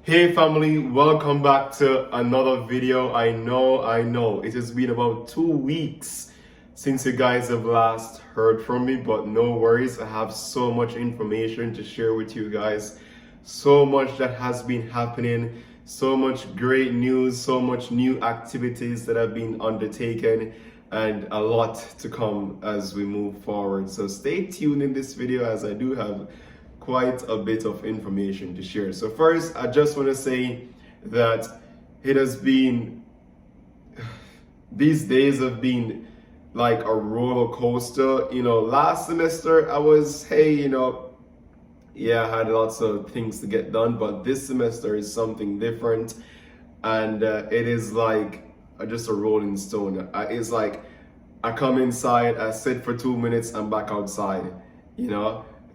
Hey family, welcome back to another video. I know, it has been about 2 weeks since you guys have last heard from me, but no worries, I have so much information to share with you guys. So much that has been happening, so much great news, so much new activities that have been undertaken, and a lot to come as we move forward. So stay tuned in this video as I do have quite a bit of information to share. So first, I just want to say that it has been, these days have been like a roller coaster. Last semester I was, hey, yeah, I had lots of things to get done, but this semester is something different. And it is like just a rolling stone. It's like I come inside, I sit for 2 minutes, I'm back outside,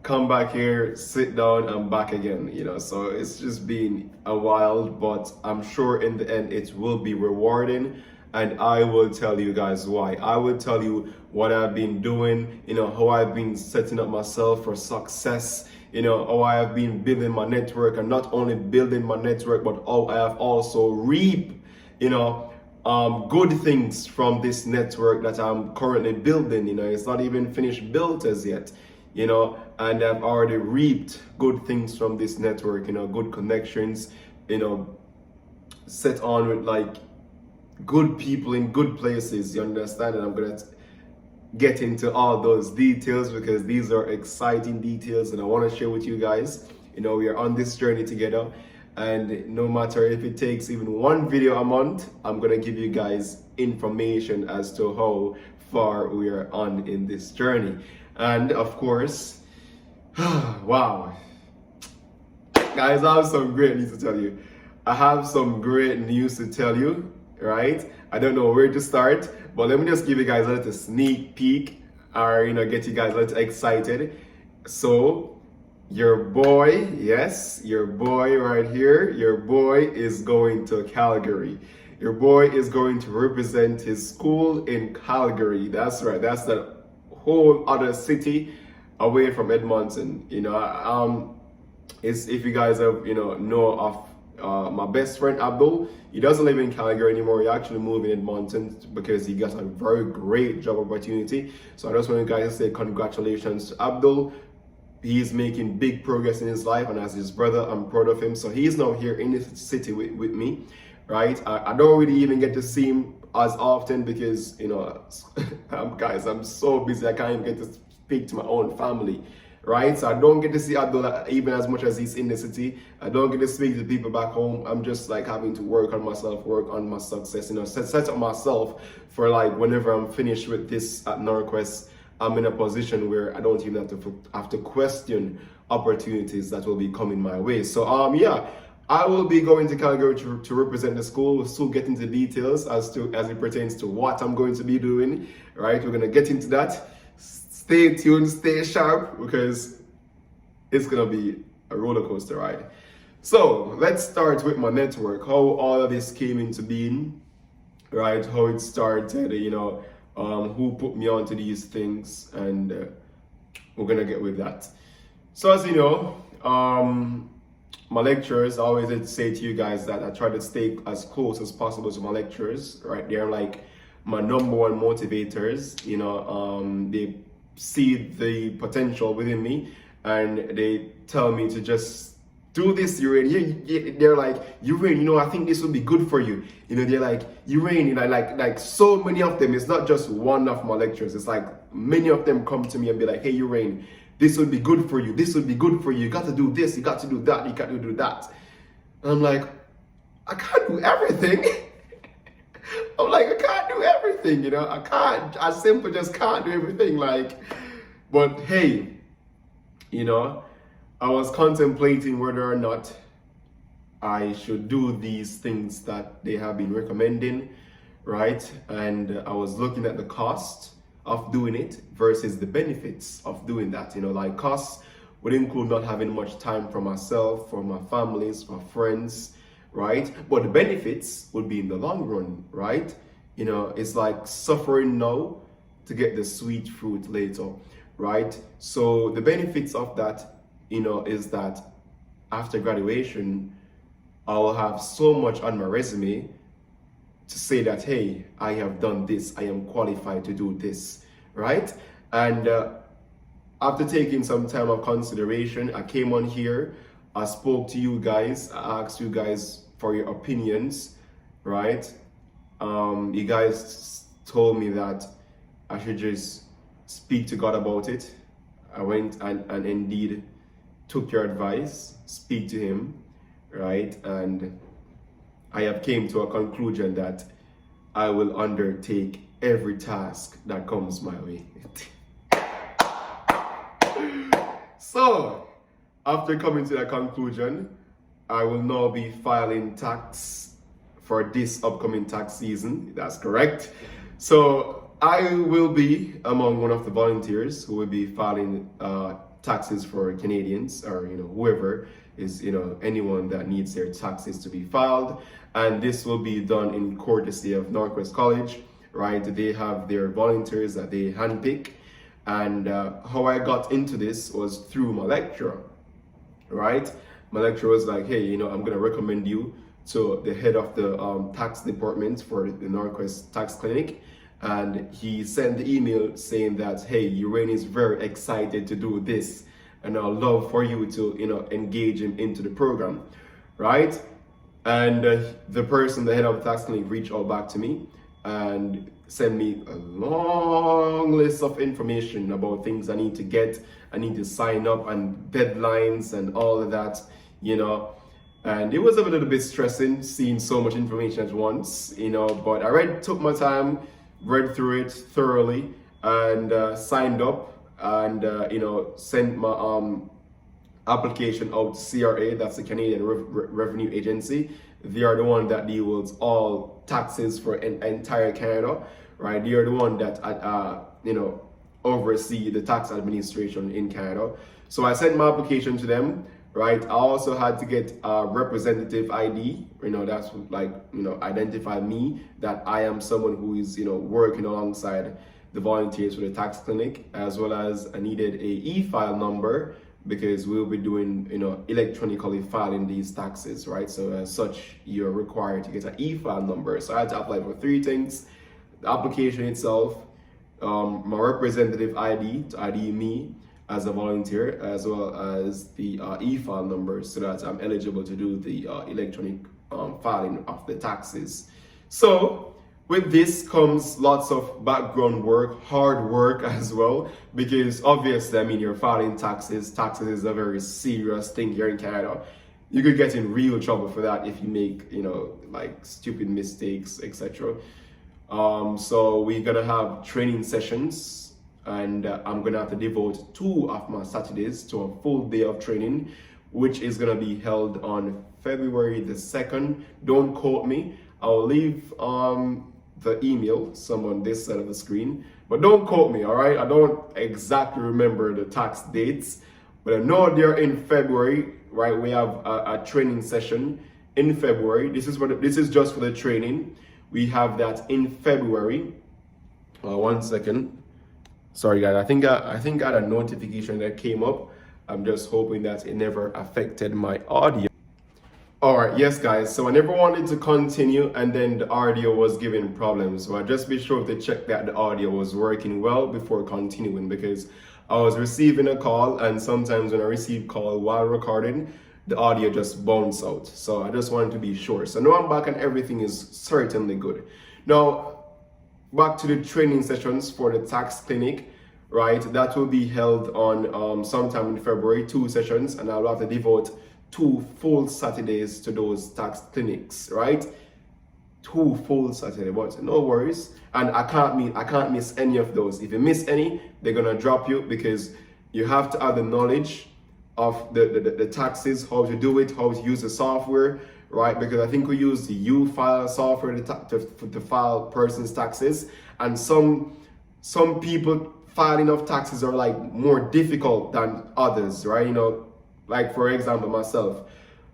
come back here, sit down, I'm back again, so it's just been a while, but I'm sure in the end it will be rewarding, and I will tell you guys why. I will tell you what I've been doing, how I've been setting up myself for success, how I have been building my network, and not only building my network, but how I have also reaped, good things from this network that I'm currently building. It's not even finished built as yet, and I've already reaped good things from this network, good connections, set on with like good people in good places, you understand? And I'm gonna get into all those details because these are exciting details and I want to share with you guys. We are on this journey together, and no matter if it takes even one video a month, I'm gonna give you guys information as to how far we are on in this journey. And of course, wow, guys, I have some great news to tell you. I have some great news to tell you, right? I don't know where to start, but let me just give you guys a little sneak peek, or get you guys a little excited. So your boy, yes, your boy right here, your boy is going to Calgary. Your boy is going to represent his school in Calgary. That's right, that's the whole other city away from Edmonton. It's, if you guys have know of my best friend Abdul, he doesn't live in Calgary anymore. He actually moved in Edmonton because he got a very great job opportunity. So I just want you guys to say congratulations to Abdul. He's making big progress in his life, and as his brother, I'm proud of him. So he's now here in this city with me, right? I don't really even get to see him as often because guys, I'm so busy, I can't even get to speak to my own family, right? So I don't get to see Abdul even as much as he's in the city. I don't get to speak to people back home. I'm just like having to work on myself, work on my success, set up myself for like whenever I'm finished with this at Norquest, I'm in a position where I don't even have to question opportunities that will be coming my way. So yeah, I will be going to Calgary to represent the school. We'll still get into details as it pertains to what I'm going to be doing, right? We're gonna get into that. Stay tuned, stay sharp, because it's gonna be a roller coaster ride. So let's start with my network, how all of this came into being, right? How it started, who put me onto these things, and we're gonna get with that. So as you know, my lecturers, I always did say to you guys that I try to stay as close as possible to my lecturers, right? They're like my number one motivators. They see the potential within me, and they tell me to just do this, Uhraine. They're like, Uhraine, I think this would be good for you. They're like, Uhraine, like so many of them. It's not just one of my lecturers. It's like many of them come to me and be like, hey, Uhraine, this would be good for you. This would be good for you. You got to do this. You got to do that. You got to do that. And I'm like, I can't do everything. I'm like, I can't do everything. I can't. I simply just can't do everything. But hey, I was contemplating whether or not I should do these things that they have been recommending, right? And I was looking at the cost of doing it versus the benefits of doing that. Like costs would include not having much time for myself, for my families, for friends, right? But the benefits would be in the long run, right? It's like suffering now to get the sweet fruit later, right? So the benefits of that, is that after graduation, I will have so much on my resume to say that, hey, I have done this, I am qualified to do this, right? And after taking some time of consideration, I came on here, I spoke to you guys, I asked you guys for your opinions, right? You guys told me that I should just speak to God about it. I went and indeed took your advice, speak to him, right? And I have came to a conclusion that I will undertake every task that comes my way. So, after coming to that conclusion, I will now be filing tax for this upcoming tax season. That's correct. So, I will be among one of the volunteers who will be filing taxes for Canadians, or whoever is anyone that needs their taxes to be filed. And this will be done in courtesy of Northwest College, right? They have their volunteers that they handpick. And how I got into this was through my lecturer, right? My lecturer was like, hey, I'm going to recommend you to the head of the tax department for the Northwest Tax Clinic. And he sent the email saying that, hey, Uhraine is very excited to do this, and I'd love for you to, engage him into the program, right? And the person, the head of the tax clinic, reached out back to me and sent me a long list of information about things I need to get. I need to sign up, and deadlines and all of that, And it was a little bit stressing seeing so much information at once, but I took my time, read through it thoroughly, and signed up, and sent my application out to CRA. That's the Canadian Revenue Agency. They are the one that deals with all taxes for entire Canada, right? They are the one that oversee the tax administration in Canada. So I sent my application to them, right? I also had to get a representative ID, that's identify me, that I am someone who is, working alongside the volunteers for the tax clinic, as well as I needed a e-file number, because we'll be doing, electronically filing these taxes, right? So as such, you're required to get an e-file number. So I had to apply for 3 things: the application itself, my representative ID to ID me as a volunteer, as well as the e-file number, so that I'm eligible to do the electronic filing of the taxes. So with this comes lots of background work, hard work as well, because obviously, you're filing taxes. Taxes is a very serious thing here in Canada. You could get in real trouble for that if you make, stupid mistakes, etc. So we're gonna have training sessions, and I'm gonna have to devote 2 of my Saturdays to a full day of training, which is gonna be held on February the 2nd. Don't quote me. I'll leave the email somewhere on this side of the screen, but don't quote me, all right? I don't exactly remember the tax dates, but I know they're in February, right? We have a training session in February. This is just for the training. We have that in February. 1 second. Sorry, guys. I think I had a notification that came up. I'm just hoping that it never affected my audio. All right, yes, guys. So I never wanted to continue, and then the audio was giving problems. So I just be sure to check that the audio was working well before continuing, because I was receiving a call, and sometimes when I receive call while recording, the audio just bounce out. So I just wanted to be sure. So now I'm back, and everything is certainly good. Now, back to the training sessions for the tax clinic, right? That will be held on sometime in February, 2 sessions, and I'll have to devote 2 full Saturdays to those tax clinics, right? 2 full Saturdays, but no worries. And I can't miss any of those. If you miss any, they're gonna drop you, because you have to have the knowledge of the taxes, how to do it, how to use the software, right? Because I think we use the U-file software to file person's taxes, and some people filing of taxes are more difficult than others, right? Like for example, myself,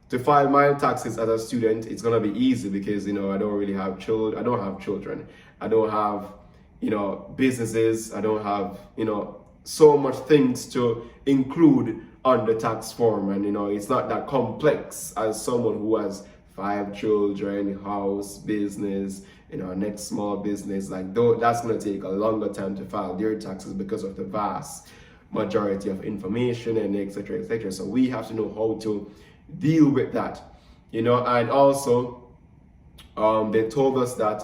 to file my taxes as a student, it's gonna be easy because I don't really have children. I don't have children. I don't have businesses. I don't have so much things to include on the tax form, and it's not that complex as someone who has 5 children, house, business, next small business, like though that's going to take a longer time to file their taxes because of the vast majority of information and etc, etc. So we have to know how to deal with that, and also they told us that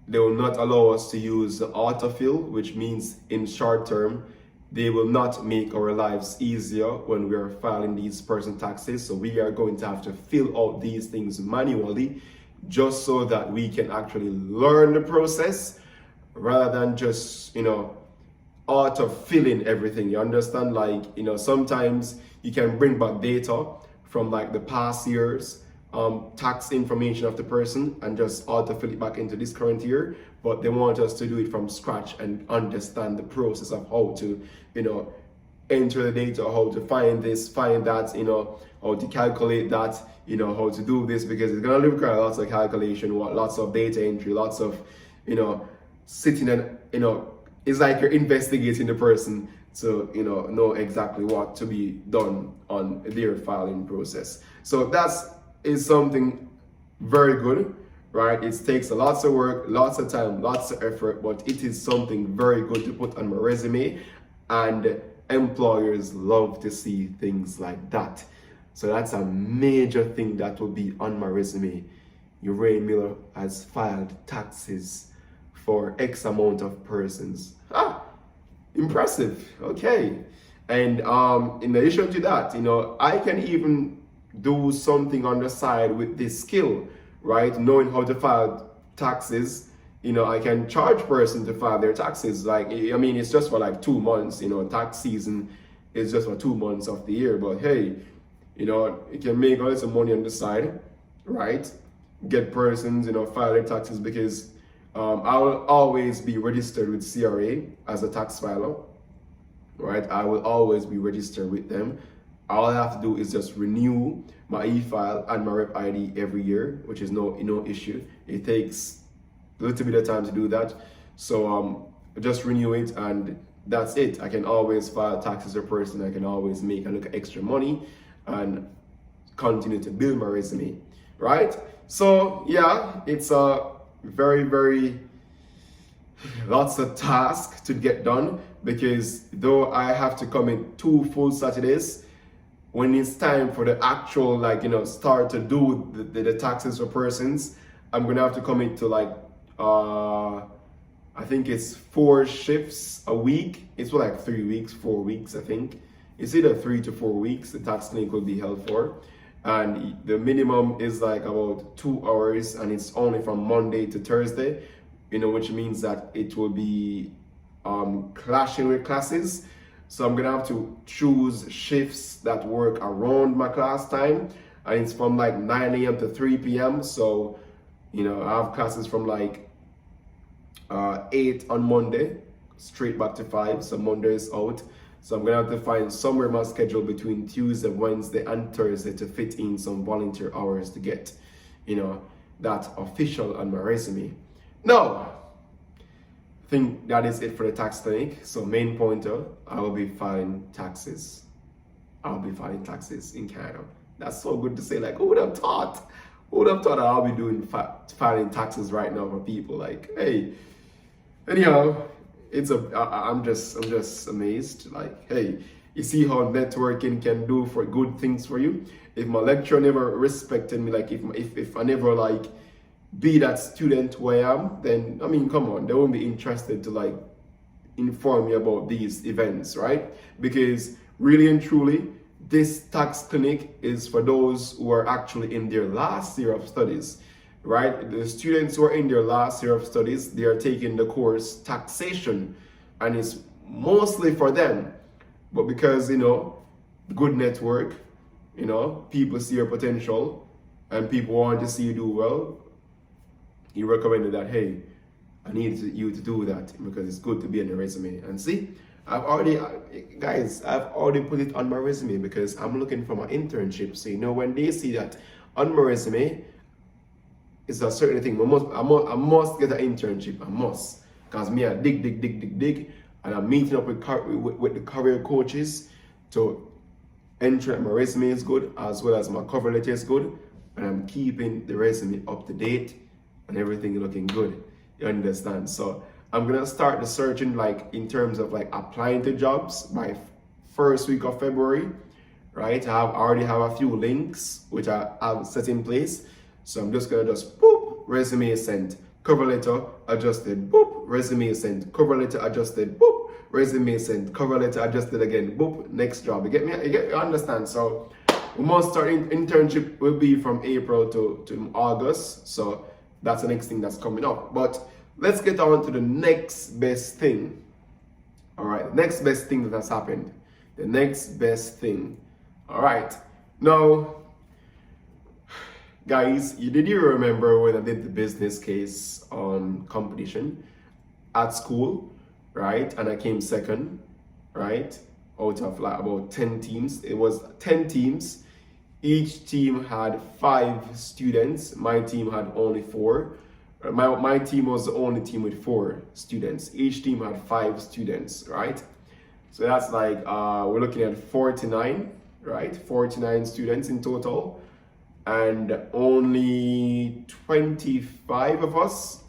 they will not allow us to use the autofill, which means in short term they will not make our lives easier when we are filing these personal taxes. So we are going to have to fill out these things manually, just so that we can actually learn the process rather than just auto filling everything. You understand? Like, sometimes you can bring back data from like the past years tax information of the person and just auto fill it back into this current year, but they want us to do it from scratch and understand the process of how to enter the data, how to find this, find that, how to calculate that, how to do this, because it's going to require lots of calculation, lots of data entry, lots of sitting and it's like you're investigating the person to know exactly what to be done on their filing process. So that's is something very good, right? It takes lots of work, lots of time, lots of effort, but it is something very good to put on my resume, and employers love to see things like that. So that's a major thing that will be on my resume. Uhraine Miller has filed taxes for X amount of persons. Impressive. Okay. And in addition to that, I can even do something on the side with this skill, right? Knowing how to file taxes, I can charge person to file their taxes. Like, I mean, it's just for like 2 months, tax season is just for 2 months of the year. But hey, you can make a little money on the side, right? Get persons, file their taxes, because I will always be registered with CRA as a tax filer, right? I will always be registered with them. All I have to do is just renew my e-file and my rep ID every year, which is no issue. It takes a little bit of time to do that. So just renew it and that's it. I can always file taxes as a person. I can always make a little extra money and continue to build my resume, right? So yeah, it's a very, very lots of tasks to get done, because though I have to come in 2 full Saturdays, when it's time for the actual start to do the taxes for persons, I'm gonna have to commit to like I think it's 4 shifts a week. It's for like 3 weeks, 4 weeks, I think. It's either 3 to 4 weeks the tax clinic will be held for. And the minimum is like about 2 hours, and it's only from Monday to Thursday, which means that it will be clashing with classes. So I'm gonna have to choose shifts that work around my class time, and it's from like 9 a.m. to 3 p.m. So, I have classes from like 8 on Monday, straight back to 5. So Monday is out. So I'm gonna have to find somewhere in my schedule between Tuesday, Wednesday, and Thursday to fit in some volunteer hours to get, that official on my resume. Now, I think that is it for the tax clinic. So main pointer, I will be filing taxes. I'll be filing taxes in Canada. That's so good to say. Like, who would have thought? Who would have thought that I'll be doing filing taxes right now for people? Like, hey. Anyhow, I'm just amazed. Like, hey, you see how networking can do for good things for you. If my lecturer never respected me, like if I never like be that student who I am, then I mean, come on, they won't be interested to like inform me about these events, right? Because really and truly, this tax clinic is for those who are actually in their last year of studies, right? The students who are in their last year of studies, they are taking the course taxation, and it's mostly for them. But because, good network, people see your potential and people want to see you do well, he recommended that, hey, I need you to do that because it's good to be on the resume. And see, I've already put it on my resume because I'm looking for my internship. So, when they see that on my resume, it's a certain thing. I must get an internship. I must. Because me, I dig. And I'm meeting up with the career coaches to ensure my resume is good as well as my cover letter is good. and I'm keeping the resume up to date and everything looking good. You understand? So I'm gonna start the searching like in terms of like applying to jobs by first week of February, right? I already have a few links which I have set in place. So I'm just gonna boop, resume sent, cover letter adjusted, boop, resume sent, cover letter adjusted, boop, resume sent, cover letter adjusted again, boop, next job. You get me? You understand? So we must start internship will be from April to August. So that's the next thing that's coming up. But let's get on to the next best thing. All right, next best thing that has happened. The next best thing. All right, now, guys, did you remember when I did the business case competition at school, right? And I came second, right? Out of like about 10 teams. It was 10 teams. Each team had 5 students. My team had only 4. My team was the only team with 4 students. Each team had 5 students, right? So that's like, we're looking at 49, right? 49 students in total. And only 25 of us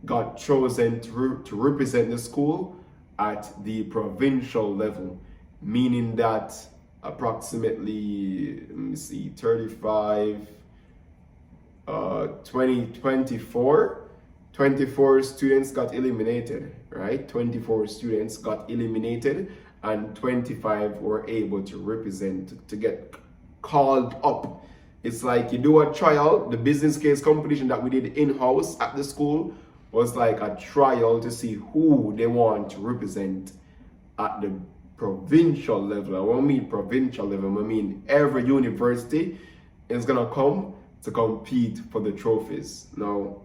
got chosen to represent the school at the provincial level, meaning that approximately, let me see, 35, 24 students got eliminated, right? 24 students got eliminated and 25 were able to represent, to get called up. It's like you do a trial. The business case competition that we did in-house at the school was like a trial to see who they want to represent at the provincial level. I won't mean provincial level, I mean every university is gonna come to compete for the trophies. Now,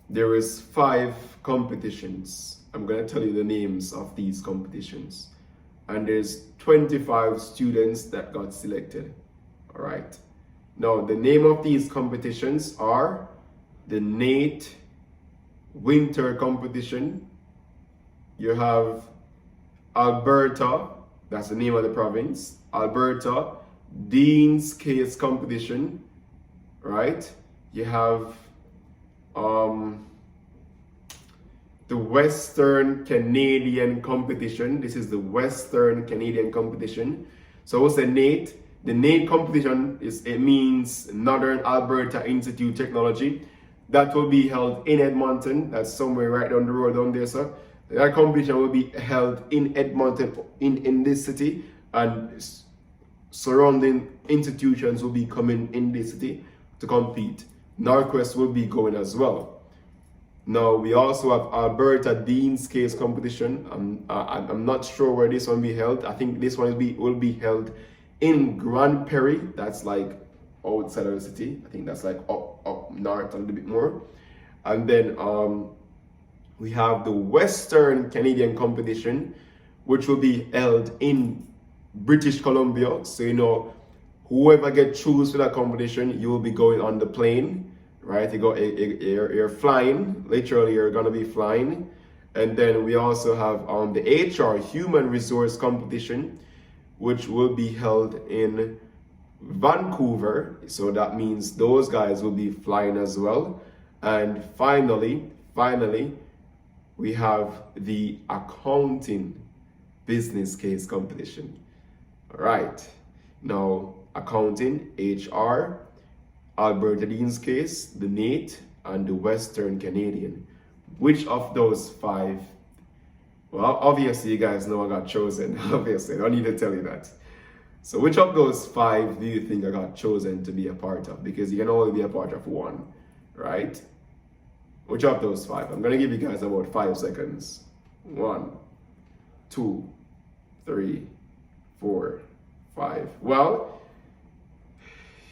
there is 5 competitions. I'm gonna tell you the names of these competitions. And there's 25 students that got selected. All right. Now, the name of these competitions are the NATE Winter Competition. You have Alberta, that's the name of the province, Alberta Dean's Case Competition, right? You have the Western Canadian Competition. This is the Western Canadian Competition. So what's the NATE? The NATE competition means Northern Alberta Institute Technology. That will be held in Edmonton. That's somewhere right down the road down there, sir. That competition will be held in Edmonton, in this city, and surrounding institutions will be coming in this city to compete. Northwest will be going as well. Now, we also have Alberta Dean's Case Competition. I'm not sure where this one will be held. I think this one will be held in Grand Prairie. That's like outside of the city. I think that's like up north a little bit more. And then we have the Western Canadian Competition, which will be held in British Columbia. So, you know, whoever gets chosen for that competition, you will be going on the plane, right? You're flying, literally you're gonna be flying. And then we also have the HR Human Resource Competition, which will be held in Vancouver. So that means those guys will be flying as well. And finally, we have the Accounting Business Case Competition. All right. Now, accounting, HR, Alberta Dean's Case, the NATE, and the Western Canadian. Which of those 5? Well, obviously you guys know I got chosen. Obviously, I don't need to tell you that. So which of those 5 do you think I got chosen to be a part of? Because you can only be a part of one, right? Which of those 5? I'm gonna give you guys about 5 seconds. 1, 2, 3, 4, 5. Well,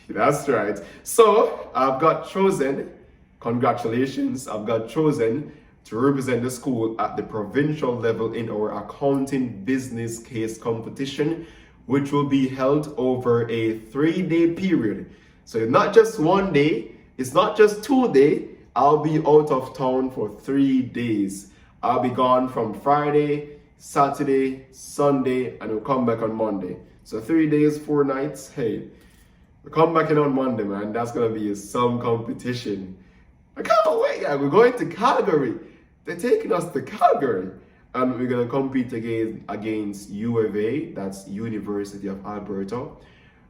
that's right. So I've got chosen. Congratulations, I've got chosen to represent the school at the provincial level in our accounting business case competition, which will be held over a 3-day period. So not just 1 day, it's not just 2 days. I'll be out of town for 3 days. I'll be gone from Friday, Saturday, Sunday, and we'll come back on Monday. So 3 days, 4 nights. Hey, We come back in on Monday, man. That's gonna be some competition. I can't wait. Yeah, we're going to Calgary. They're taking us to Calgary, and we're gonna compete against U of A. That's University of Alberta.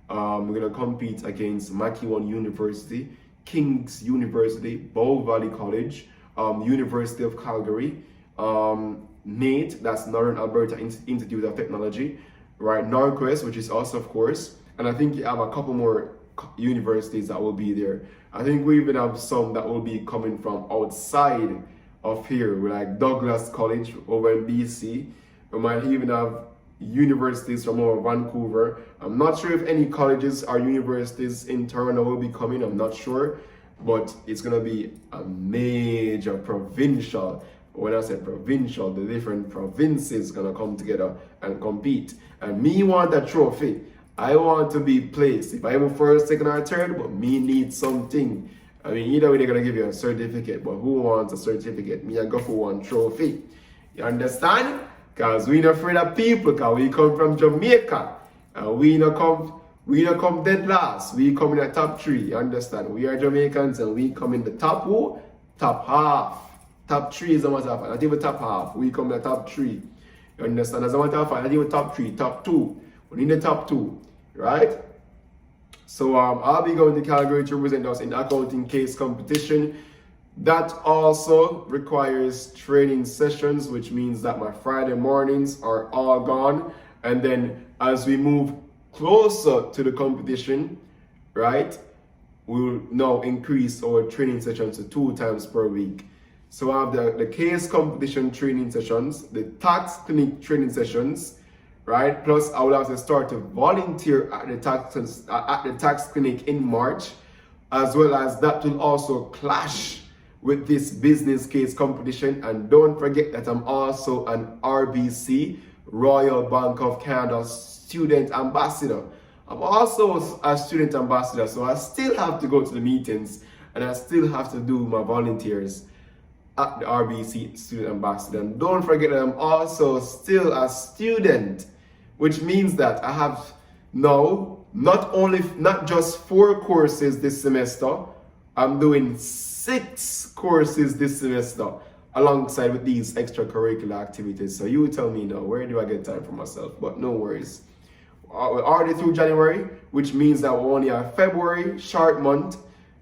We're gonna compete against Makiwan University, King's University, Bow Valley College, University of Calgary, NAIT, that's Northern Alberta Institute of Technology, right? Norquest, which is us, of course, and I think you have a couple more universities that will be there. I think we even have some that will be coming from outside of here, like Douglas College over in BC. We might even have universities from over Vancouver. I'm not sure if any colleges or universities in Toronto will be coming, I'm not sure, but it's gonna be a major provincial. When I say provincial, the different provinces gonna come together and compete. And me want a trophy. I want to be placed. If I am first, second, or third, but me need something. I mean, either way they're gonna give you a certificate, but who wants a certificate? Me, I go for one trophy. You understand? Because we not afraid of people, because we come from Jamaica. And we not come dead last. We come in the top 3. You understand? We are Jamaicans and we come in the top who? Top half. Top 3 is a matter of fact. Not even top half. We come in the top 3. You understand? As a matter of fact, not even top 3, top 2. We need the top 2. Right? So I'll be going to Calgary to represent us in the accounting case competition. That also requires training sessions, which means that my Friday mornings are all gone. And then as we move closer to the competition, right, we'll now increase our training sessions to 2 times per week. So I have the case competition training sessions, the tax clinic training sessions, right? Plus I will have to start to volunteer at the tax clinic in March, as well as that will also clash with this business case competition. And don't forget that I'm also an RBC, Royal Bank of Canada student ambassador. I'm also a student ambassador, so I still have to go to the meetings and I still have to do my volunteers at the RBC student ambassador. And don't forget that I'm also still a student, which means that I have now not just 4 courses this semester, I'm doing 6 courses this semester alongside with these extracurricular activities. So you tell me now, where do I get time for myself? But no worries. We're already through January, which means that we only have February, short month,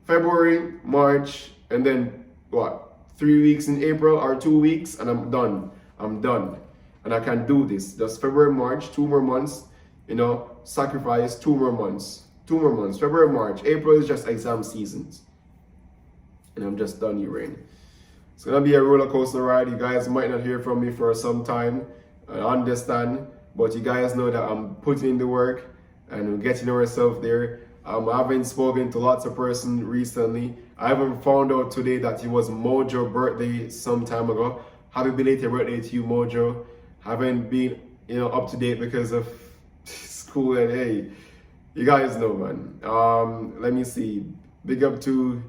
February, March, and then what? 3 weeks in April or 2 weeks, and I'm done. I'm done. And I can do this. Just February, March, 2 more months, sacrifice 2 more months. 2 more months. February, March. April is just exam seasons. And I'm just done, Uhraine. It's gonna be a roller coaster ride. You guys might not hear from me for some time. I understand, but you guys know that I'm putting in the work and getting ourselves there. I haven't spoken to lots of persons recently. I haven't found out today that it was Mojo's birthday some time ago. Happy belated birthday to you, Mojo. Haven't been, up to date because of school, and hey, you guys know, man. Let me see. Big up to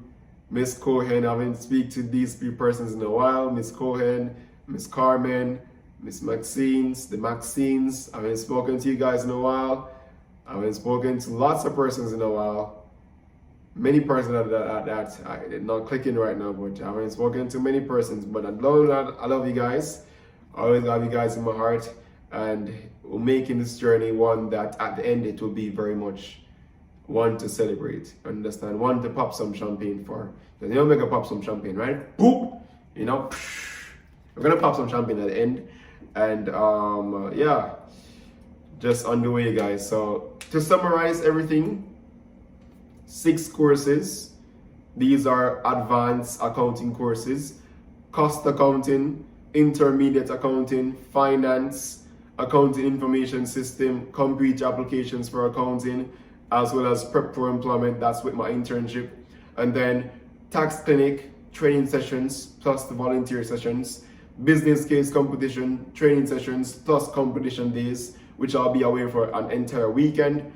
Miss Cohen. I haven't speak to these 3 persons in a while. Miss Cohen, Miss Carmen, Miss Maxines, the Maxines. I haven't spoken to you guys in a while. I haven't spoken to lots of persons in a while. Many persons that I'm not clicking right now, but I haven't spoken to many persons. But I love you guys. I always have you guys in my heart, and we're making this journey one that at the end it will be very much one to celebrate. Understand? One to pop some champagne for. Because make a pop some champagne, right? Boop! We're gonna pop some champagne at the end, and yeah, just on the way, guys. So to summarize everything. 6 courses. These are advanced accounting courses, cost accounting, intermediate accounting, finance, accounting information system, computer applications for accounting, as well as prep for employment. That's with my internship. And then tax clinic, training sessions, plus the volunteer sessions, business case competition, training sessions, plus competition days, which I'll be away for an entire weekend,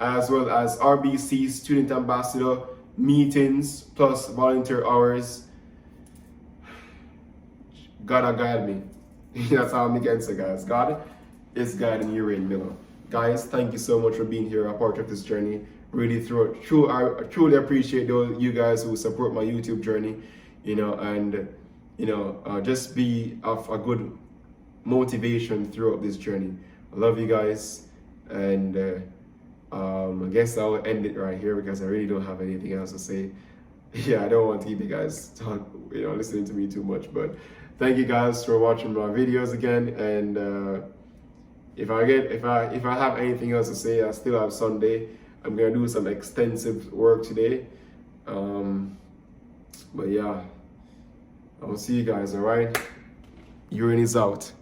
as well as RBC student ambassador meetings plus volunteer hours. God guide me. That's how I'm against it, guys. God is guiding Uhraine Miller. Guys, thank you so much for being here, a part of this journey. really through. I truly appreciate those you guys who support my YouTube journey, and just be of a good motivation throughout this journey. I love you guys, and I guess I'll end it right here because I really don't have anything else to say. Yeah, I don't want to keep you guys listening to me too much, but thank you guys for watching my videos again. And if I have anything else to say, I still have Sunday. I'm gonna do some extensive work today. But yeah, I'll see you guys. All right, Uhraine is out.